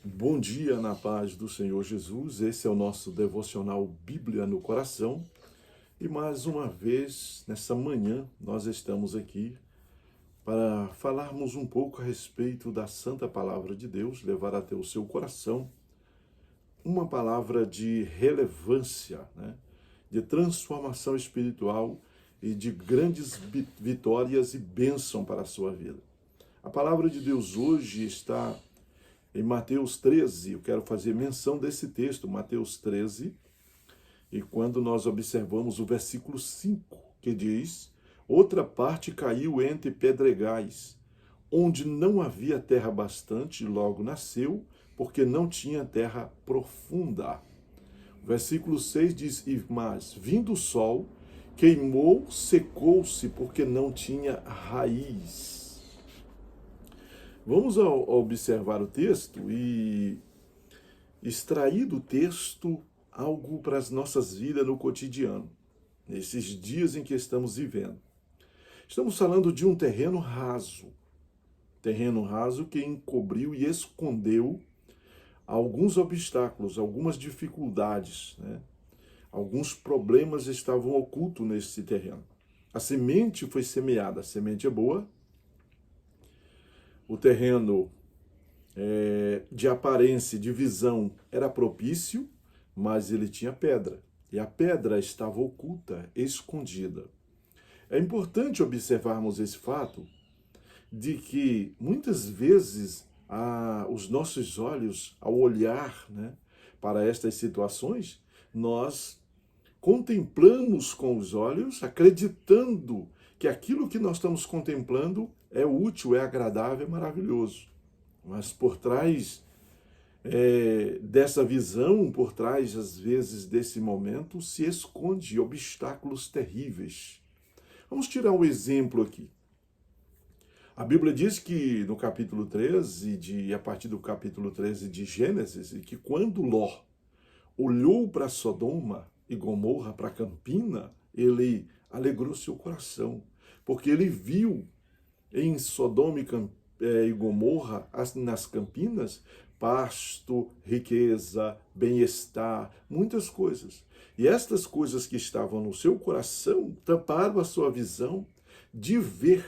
Bom dia na paz do Senhor Jesus. Esse é o nosso devocional Bíblia no Coração. E mais uma vez, nessa manhã, nós estamos aqui para falarmos um pouco a respeito da Santa Palavra de Deus, levar até o seu coração uma palavra de relevância, de transformação espiritual e de grandes vitórias e bênção para a sua vida. A palavra de Deus hoje está em Mateus 13, eu quero fazer menção desse texto, Mateus 13, e quando nós observamos o versículo 5, que diz: outra parte caiu entre pedregais, onde não havia terra bastante, logo nasceu, porque não tinha terra profunda. O versículo 6 diz: mas vindo o sol, queimou, secou-se, porque não tinha raiz. Vamos observar o texto e extrair do texto algo para as nossas vidas no cotidiano, nesses dias em que estamos vivendo. Estamos falando de um terreno raso que encobriu e escondeu alguns obstáculos, algumas dificuldades, Alguns problemas estavam ocultos nesse terreno. A semente foi semeada, a semente é boa. O terreno de aparência, de visão, era propício, mas ele tinha pedra. E a pedra estava oculta, escondida. É importante observarmos esse fato de que, muitas vezes, os nossos olhos, ao olhar para estas situações, nós contemplamos com os olhos, acreditando que aquilo que nós estamos contemplando é útil, é agradável, é maravilhoso. Mas por trás dessa visão, por trás, às vezes, desse momento, se esconde obstáculos terríveis. Vamos tirar um exemplo aqui. A Bíblia diz que no capítulo 13, a partir do capítulo 13 de Gênesis, que quando Ló olhou para Sodoma e Gomorra, para Campina, ele alegrou seu coração, porque ele viu em Sodoma e Gomorra, nas Campinas, pasto, riqueza, bem-estar, muitas coisas. E estas coisas que estavam no seu coração tamparam a sua visão de ver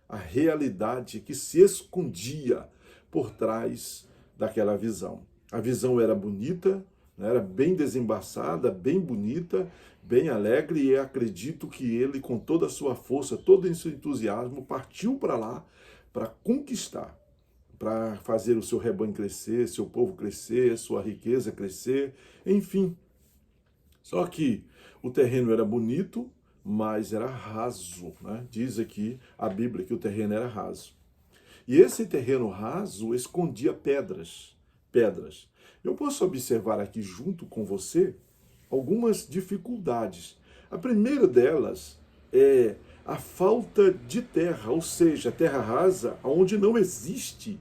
a realidade que se escondia por trás daquela visão. A visão era bonita, era bem desembaçada, bem bonita, bem alegre, e acredito que ele, com toda a sua força, todo o seu entusiasmo, partiu para lá para conquistar, para fazer o seu rebanho crescer, seu povo crescer, sua riqueza crescer, enfim. Só que o terreno era bonito, mas era raso, Diz aqui a Bíblia que o terreno era raso. E esse terreno raso escondia pedras. Eu posso observar aqui junto com você algumas dificuldades. A primeira delas é a falta de terra, ou seja, terra rasa, onde não existe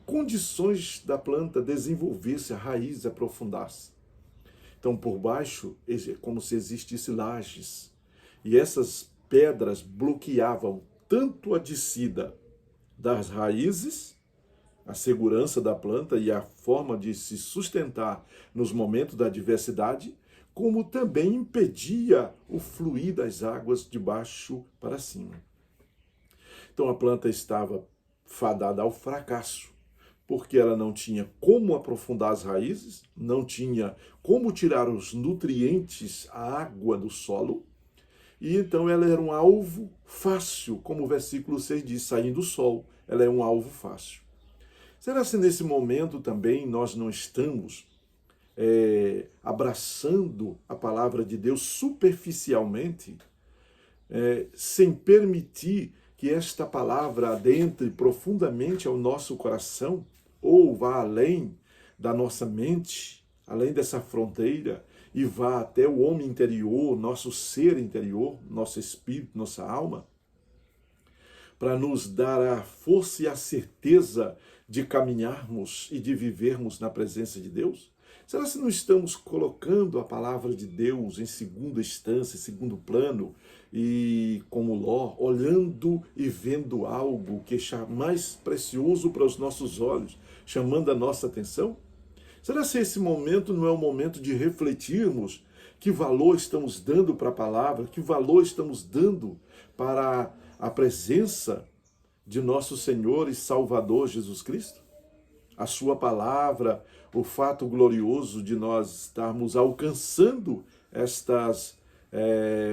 condições da planta desenvolver-se, a raiz aprofundar-se. Então, por baixo, é como se existisse lajes. E essas pedras bloqueavam tanto a descida das raízes, a segurança da planta e a forma de se sustentar nos momentos da adversidade, como também impedia o fluir das águas de baixo para cima. Então a planta estava fadada ao fracasso, porque ela não tinha como aprofundar as raízes, não tinha como tirar os nutrientes, a água do solo, e então ela era um alvo fácil, como o versículo 6 diz, saindo do sol, ela é um alvo fácil. Será que nesse momento também nós não estamos abraçando a palavra de Deus superficialmente, sem permitir que esta palavra adentre profundamente ao nosso coração, ou vá além da nossa mente, além dessa fronteira, e vá até o homem interior, nosso ser interior, nosso espírito, nossa alma, para nos dar a força e a certeza de caminharmos e de vivermos na presença de Deus? Será que não estamos colocando a palavra de Deus em segunda instância, em segundo plano, e como Ló, olhando e vendo algo que é mais precioso para os nossos olhos, chamando a nossa atenção? Será que esse momento não é o momento de refletirmos que valor estamos dando para a palavra, que valor estamos dando para a presença de nosso Senhor e Salvador Jesus Cristo? A sua palavra, o fato glorioso de nós estarmos alcançando estas,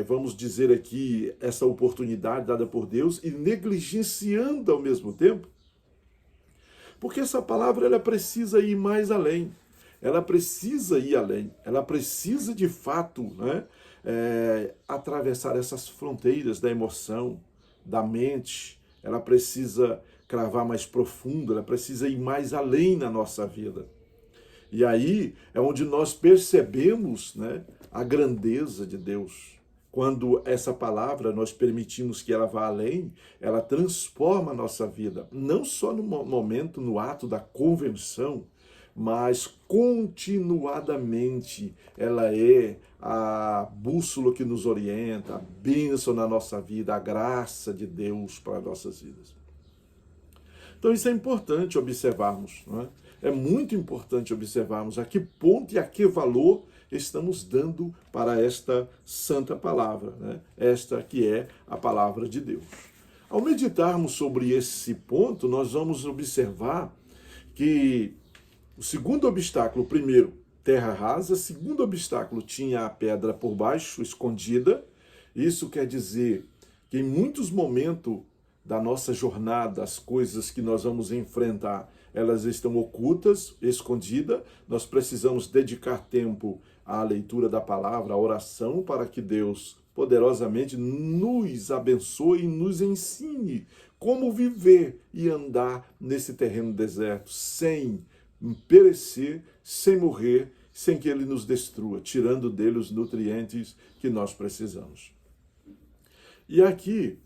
vamos dizer aqui, essa oportunidade dada por Deus e negligenciando ao mesmo tempo? Porque essa palavra ela precisa ir mais além. Ela precisa ir além. Ela precisa de fato, né, atravessar essas fronteiras da emoção, da mente. Ela precisa cravar mais profundo, ela precisa ir mais além na nossa vida. E aí é onde nós percebemos, né, a grandeza de Deus. Quando essa palavra nós permitimos que ela vá além, ela transforma a nossa vida, não só no momento, no ato da conversão, mas continuadamente ela é a bússola que nos orienta, a bênção na nossa vida, a graça de Deus para nossas vidas. Então isso é importante observarmos, não é? É muito importante observarmos a que ponto e a que valor estamos dando para esta santa palavra, né? Esta que é a palavra de Deus. Ao meditarmos sobre esse ponto, nós vamos observar que o segundo obstáculo, primeiro, terra rasa, segundo obstáculo, tinha a pedra por baixo, escondida. Isso quer dizer que em muitos momentos da nossa jornada, as coisas que nós vamos enfrentar, elas estão ocultas, escondidas. Nós precisamos dedicar tempo à leitura da palavra, à oração, para que Deus poderosamente nos abençoe e nos ensine como viver e andar nesse terreno deserto, sem perecer, sem morrer, sem que ele nos destrua, tirando dele os nutrientes que nós precisamos. E aqui,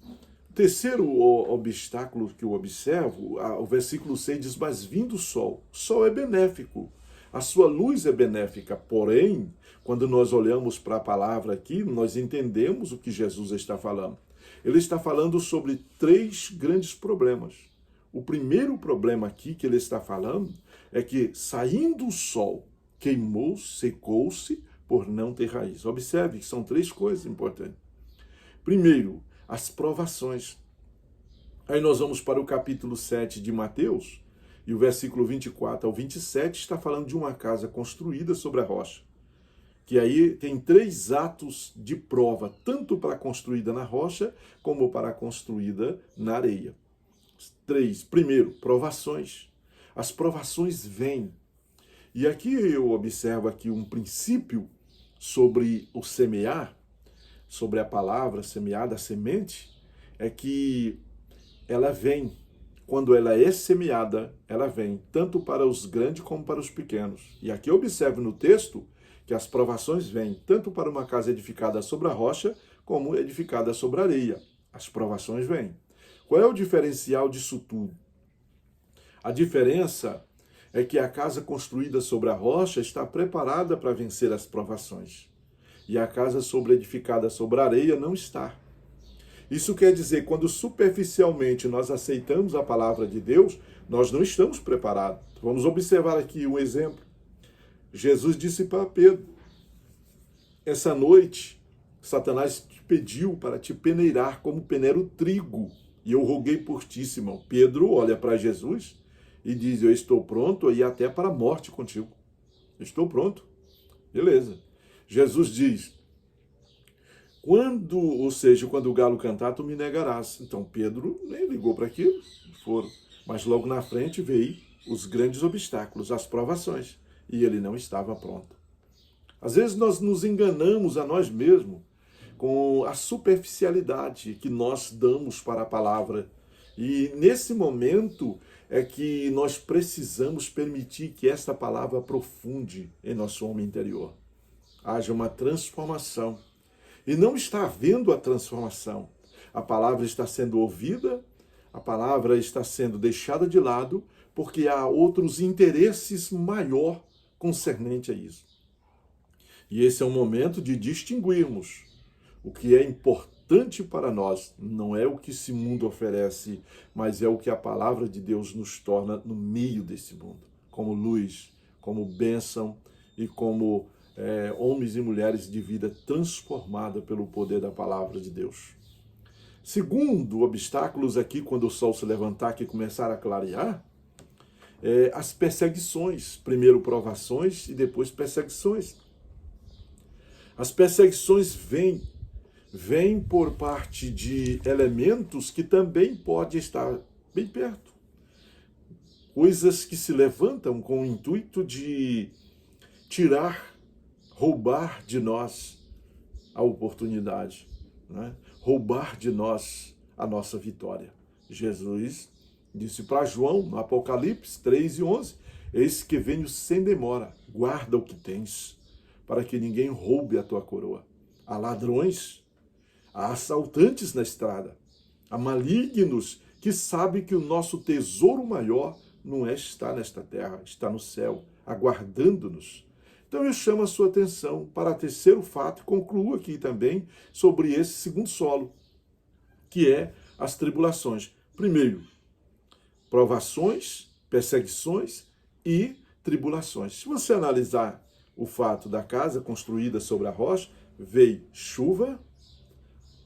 terceiro obstáculo que eu observo, o versículo 6 diz, mas vindo o sol é benéfico, a sua luz é benéfica, porém, quando nós olhamos para a palavra aqui, nós entendemos o que Jesus está falando. Ele está falando sobre 3 grandes problemas. O primeiro problema aqui que ele está falando é que, saindo o sol, queimou, secou-se por não ter raiz. Observe que são 3 coisas importantes. Primeiro, as provações. Aí nós vamos para o capítulo 7 de Mateus, e o versículo 24 ao 27 está falando de uma casa construída sobre a rocha. Que aí tem 3 atos de prova, tanto para a construída na rocha, como para a construída na areia. 3. Primeiro, provações. As provações vêm. E aqui eu observo aqui um princípio sobre o semear, sobre a palavra semeada, a semente, é que ela vem. Quando ela é semeada, ela vem, tanto para os grandes como para os pequenos. E aqui eu observo no texto que as provações vêm, tanto para uma casa edificada sobre a rocha, como edificada sobre a areia. As provações vêm. Qual é o diferencial disso tudo? A diferença é que a casa construída sobre a rocha está preparada para vencer as provações. E a casa edificada sobre a areia não está. Isso quer dizer, quando superficialmente nós aceitamos a palavra de Deus, nós não estamos preparados. Vamos observar aqui um exemplo. Jesus disse para Pedro, essa noite, Satanás te pediu para te peneirar como peneira o trigo, e eu roguei por ti, Simão. Pedro olha para Jesus e diz, eu estou pronto a ir até para a morte contigo. Estou pronto. Beleza. Jesus diz, quando o galo cantar, tu me negarás. Então Pedro nem ligou para aquilo, foram. Mas logo na frente veio os grandes obstáculos, as provações, e ele não estava pronto. Às vezes nós nos enganamos a nós mesmos com a superficialidade que nós damos para a palavra. E nesse momento é que nós precisamos permitir que esta palavra aprofunde em nosso homem interior. Haja uma transformação. E não está havendo a transformação. A palavra está sendo ouvida, a palavra está sendo deixada de lado, porque há outros interesses maior concernente a isso. E esse é um momento de distinguirmos o que é importante para nós. Não é o que esse mundo oferece, mas é o que a palavra de Deus nos torna no meio desse mundo, como luz, como bênção e como homens e mulheres de vida transformada pelo poder da palavra de Deus. Segundo, obstáculos aqui, quando o sol se levantar e começar a clarear, as perseguições. Primeiro provações e depois perseguições. As perseguições vêm por parte de elementos que também podem estar bem perto. Coisas que se levantam com o intuito de tirar, roubar de nós a oportunidade, né? Roubar de nós a nossa vitória. Jesus disse para João, no Apocalipse 3:11, eis que venho sem demora, guarda o que tens, para que ninguém roube a tua coroa. Há ladrões, há assaltantes na estrada, há malignos que sabem que o nosso tesouro maior não está nesta terra, está no céu, aguardando-nos. Então eu chamo a sua atenção para terceiro fato e concluo aqui também sobre esse segundo solo, que é as tribulações. Primeiro, provações, perseguições e tribulações. Se você analisar o fato da casa construída sobre a rocha, veio chuva,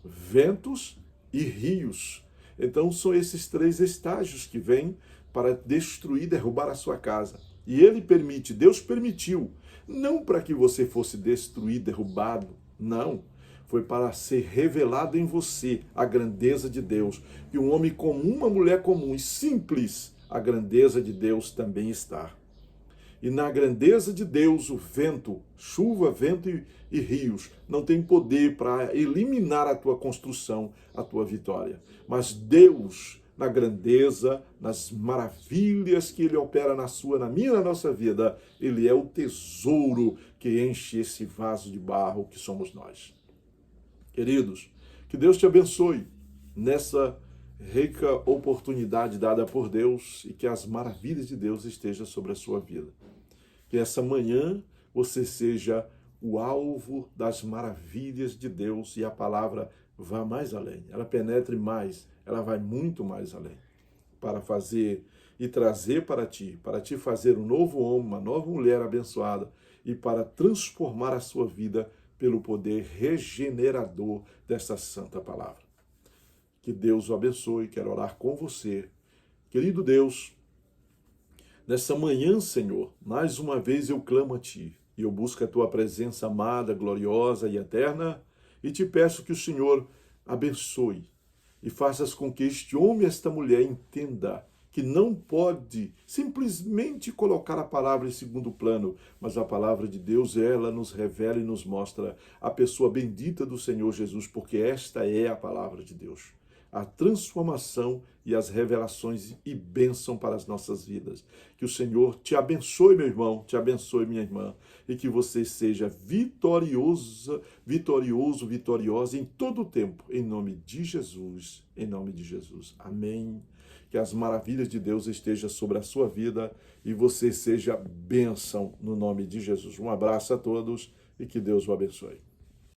ventos e rios. Então são esses três estágios que vêm para destruir, derrubar a sua casa. E ele permite, Deus permitiu, não para que você fosse destruído, derrubado, não. Foi para ser revelado em você a grandeza de Deus. Que um homem comum, uma mulher comum e simples, a grandeza de Deus também está. E na grandeza de Deus, o vento, chuva, vento e rios, não tem poder para eliminar a tua construção, a tua vitória. Mas Deus, na grandeza, nas maravilhas que Ele opera na sua, na minha, na nossa vida, Ele é o tesouro que enche esse vaso de barro que somos nós. Queridos, que Deus te abençoe nessa rica oportunidade dada por Deus e que as maravilhas de Deus estejam sobre a sua vida. Que essa manhã você seja o alvo das maravilhas de Deus e a palavra vá mais além. Ela penetre mais, ela vai muito mais além. Para fazer e trazer para ti fazer um novo homem, uma nova mulher abençoada e para transformar a sua vida pelo poder regenerador dessa santa palavra. Que Deus o abençoe, quero orar com você. Querido Deus, nessa manhã, Senhor, mais uma vez eu clamo a Ti, e eu busco a Tua presença amada, gloriosa e eterna, e te peço que o Senhor abençoe e faças com que este homem e esta mulher entenda que não pode simplesmente colocar a palavra em segundo plano, mas a palavra de Deus, ela nos revela e nos mostra a pessoa bendita do Senhor Jesus, porque esta é a palavra de Deus. A transformação e as revelações e bênção para as nossas vidas. Que o Senhor te abençoe, meu irmão, te abençoe, minha irmã, e que você seja vitoriosa, vitoriosa em todo o tempo, em nome de Jesus, em nome de Jesus. Amém. Que as maravilhas de Deus estejam sobre a sua vida e você seja bênção no nome de Jesus. Um abraço a todos e que Deus o abençoe.